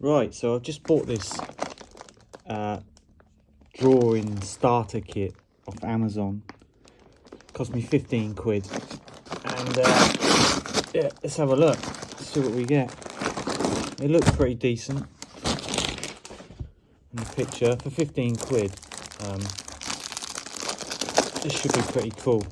Right, so I've just bought this drawing starter kit off Amazon. Cost me 15 quid. And yeah, let's have a look. Let's see what we get. It looks pretty decent in the picture. For 15 quid, this should be pretty cool.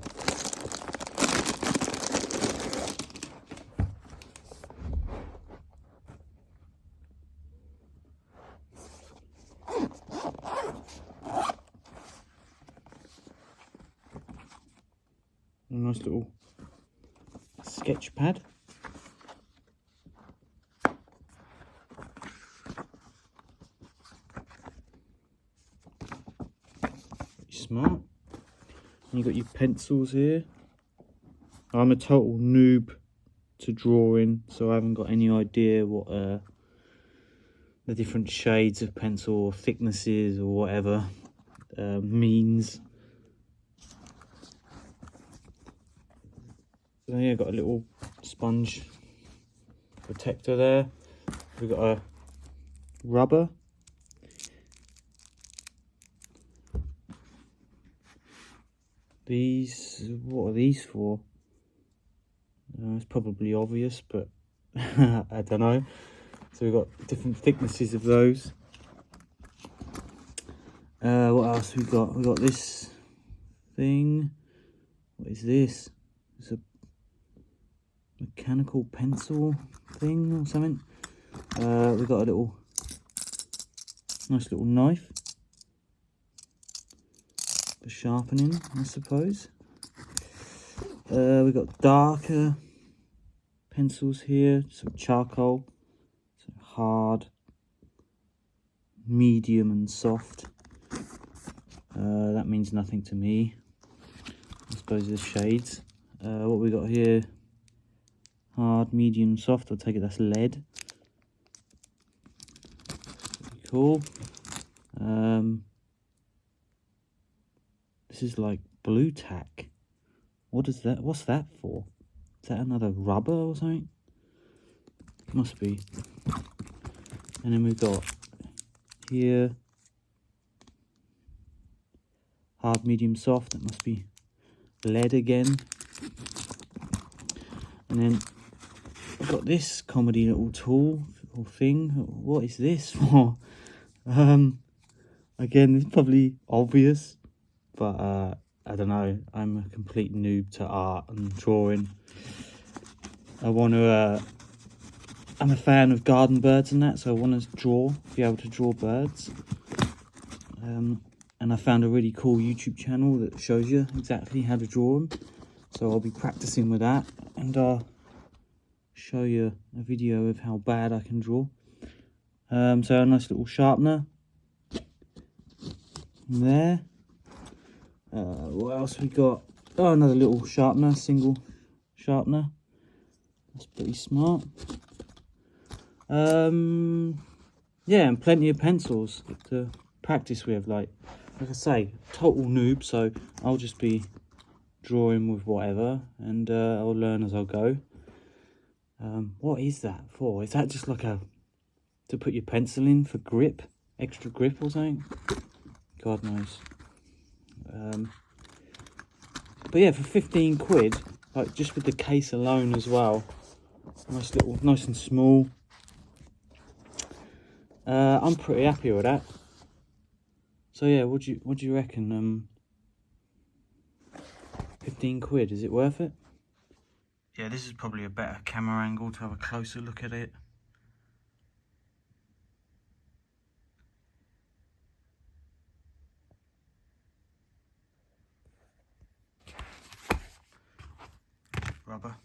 A nice little sketch pad. Pretty smart. And you've got your pencils here. I'm a total noob to drawing, so I haven't got any idea what the different shades of pencil or thicknesses or whatever means. So yeah, got a little sponge protector there. We've got a rubber. These, what are these for? It's probably obvious, but I don't know. So we've got different thicknesses of those. What else we got? We got this thing. What is this? It's a mechanical pencil thing or something. We've got a nice little knife for sharpening, I suppose. We've got darker pencils here, some charcoal, so hard, medium and soft. That means nothing to me. I suppose the shades. What we got here? Hard, medium, soft. I'll take it that's lead. Pretty cool. This is like blue tack. What is that? What's that for? Is that another rubber or something? Must be. And then we've got here hard, medium, soft. That must be lead again. And then we've got this comedy little tool or thing. What is this for? Again, it's probably obvious, but I don't know. I'm a complete noob to art and drawing. I'm a fan of garden birds and that, so I want to be able to draw birds. And I found a really cool YouTube channel that shows you exactly how to draw them. So I'll be practicing with that, and I'll show you a video of how bad I can draw. So a nice little sharpener there. What else we got? Oh, another little sharpener, single sharpener. That's pretty smart. Yeah, and plenty of pencils to practice with. Like I say, total noob, so I'll just be drawing with whatever, and I'll learn as I go. What is that for? Is that just like to put your pencil in for grip, extra grip or something? God knows. But yeah, for 15 quid, like just with the case alone as well, nice and small. I'm pretty happy with that. So yeah, what do you reckon? 15 quid, is it worth it? Yeah, this is probably a better camera angle to have a closer look at it. Rubber.